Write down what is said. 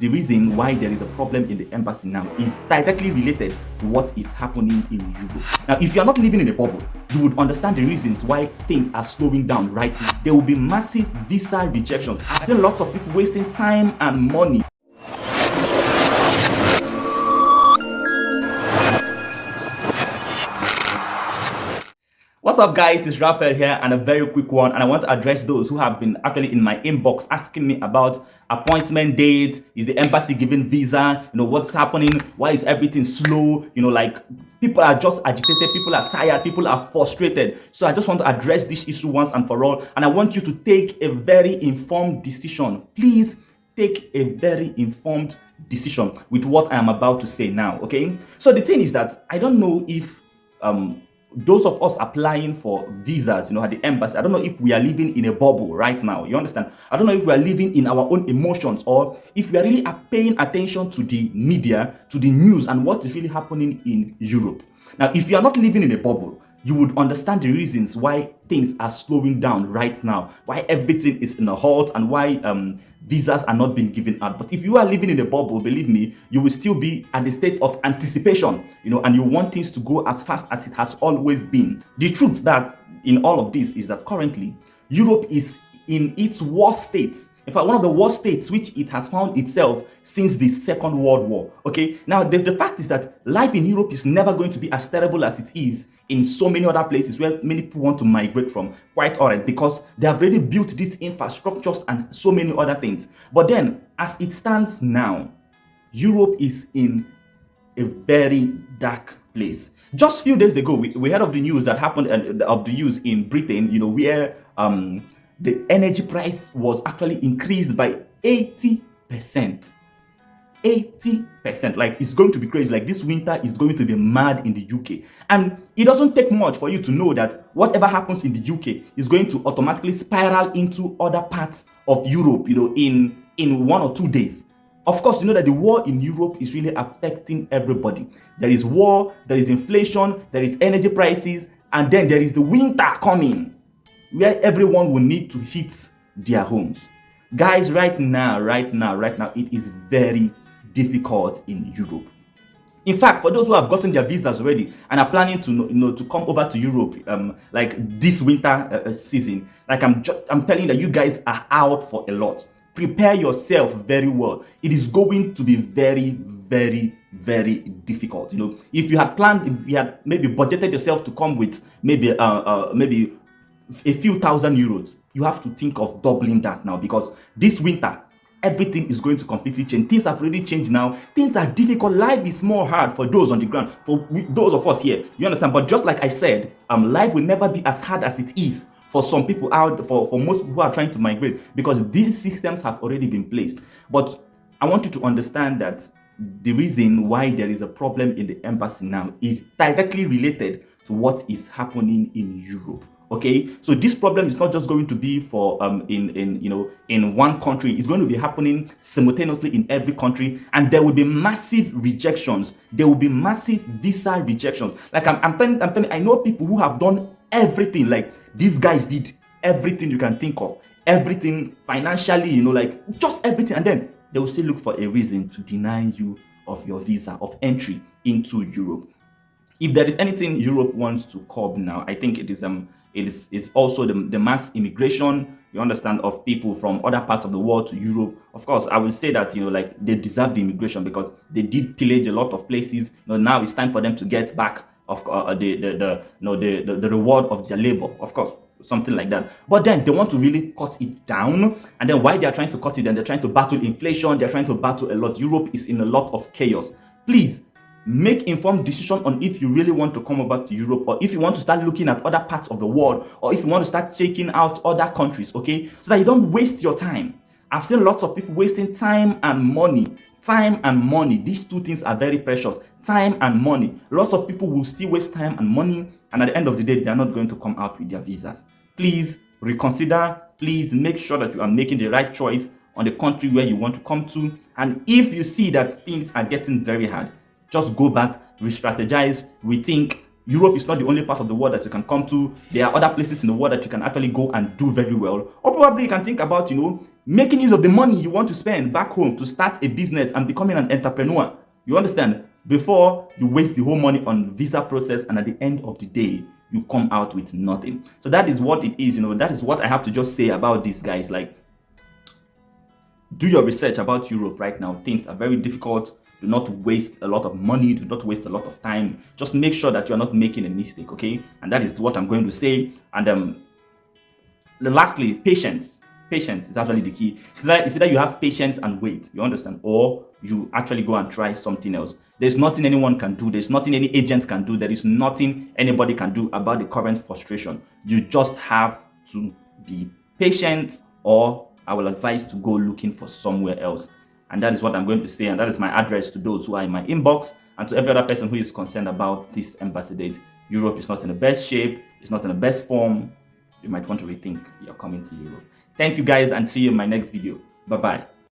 the reason why there is a problem in the embassy now is directly related to what is happening in Europe. Now, if you are not living in a bubble, you would understand the reasons why things are slowing down right now. There will be massive visa rejections. I've seen lots of people wasting time and money. What's up, guys? It's Raphael here, and a very quick one. And I want to address those who have been actually in my inbox asking me about appointment dates. Is the embassy giving visa? What's happening? Why is everything slow? Like people are just agitated, people are tired, people are frustrated. So I just want to address this issue once and for all. And I want you to take a very informed decision. Please take a very informed decision with what I am about to say now. Okay. So the thing is that I don't know if those of us applying for visas, at the embassy, I don't know if we are living in a bubble right now. You understand? I don't know if we are living in our own emotions, or if we are really paying attention to the media, to the news, and what is really happening in Europe. Now, if you are not living in a bubble, you would understand the reasons why things are slowing down right now, why everything is in a halt, and why visas are not being given out. But if you are living in a bubble, believe me, you will still be at the state of anticipation, and you want things to go as fast as it has always been. The truth that in all of this is that currently Europe is in its worst state. In fact, one of the worst states which it has found itself since the Second World War. Okay, now the fact is that life in Europe is never going to be as terrible as it is in so many other places where many people want to migrate from. Quite alright, because they have already built these infrastructures and so many other things. But then, as it stands now, Europe is in a very dark place. Just a few days ago, we heard of the news that happened, of the news in Britain, where the energy price was actually increased by 80%. 80%. Like, it's going to be crazy. Like, this winter is going to be mad in the UK. And it doesn't take much for you to know that whatever happens in the UK is going to automatically spiral into other parts of Europe, in 1 or 2 days. Of course, you know that the war in Europe is really affecting everybody. There is war, there is inflation, there is energy prices, and then there is the winter coming, where everyone will need to heat their homes. Guys, right now, it is very difficult in Europe. In fact, for those who have gotten their visas already and are planning to come over to Europe, like this winter season, like I'm telling you that you guys are out for a lot. Prepare yourself very well. It is going to be very, very, very difficult. If you had planned, if you had maybe budgeted yourself to come with maybe a few thousand euros, you have to think of doubling that now, because this winter everything is going to completely change. Things have really changed now. Things are difficult. Life is more hard for those on the ground, for those of us here. You understand? But just like I said, life will never be as hard as it is for some people out, for most people who are trying to migrate, because these systems have already been placed. But I want you to understand that the reason why there is a problem in the embassy now is directly related to what is happening in Europe. Okay, so this problem is not just going to be for in one country. It's going to be happening simultaneously in every country, and there will be massive rejections. There will be massive visa rejections. Like I'm telling, I know people who have done everything. Like, these guys did everything you can think of, everything financially, like just everything, and then they will still look for a reason to deny you of your visa of entry into Europe. If there is anything Europe wants to curb now, I think it is also the mass immigration, you understand, of people from other parts of the world to Europe. Of course, I will say that, like, they deserve the immigration because they did pillage a lot of places. Now it's time for them to get back of the reward of their labor, of course, something like that. But then they want to really cut it down, and then while they are trying to cut it, then they're trying to battle inflation, they're trying to battle a lot. Europe is in a lot of chaos. Please make informed decision on if you really want to come over to Europe, or if you want to start looking at other parts of the world, or if you want to start checking out other countries, okay? So that you don't waste your time. I've seen lots of people wasting time and money. Time and money. These two things are very precious. Time and money. Lots of people will still waste time and money, and at the end of the day, they are not going to come out with their visas. Please reconsider. Please make sure that you are making the right choice on the country where you want to come to. And if you see that things are getting very hard, just go back, re-strategize, rethink. Europe is not the only part of the world that you can come to. There are other places in the world that you can actually go and do very well. Or probably you can think about, making use of the money you want to spend back home to start a business and becoming an entrepreneur. You understand? Before you waste the whole money on visa process, and at the end of the day, you come out with nothing. So that is what it is. That is what I have to just say about these guys. Like, do your research about Europe right now. Things are very difficult. Do not waste a lot of money. Do not waste a lot of time. Just make sure that you're not making a mistake, okay? And that is what I'm going to say. And lastly, patience. Patience is actually the key. It's either you have patience and wait, you understand, or you actually go and try something else. There's nothing anyone can do. There's nothing any agent can do. There is nothing anybody can do about the current frustration. You just have to be patient, or I will advise to go looking for somewhere else. And that is what I'm going to say. And that is my address to those who are in my inbox and to every other person who is concerned about this embassy date. Europe is not in the best shape. It's not in the best form. You might want to rethink you're coming to Europe. Thank you guys, and see you in my next video. Bye-bye.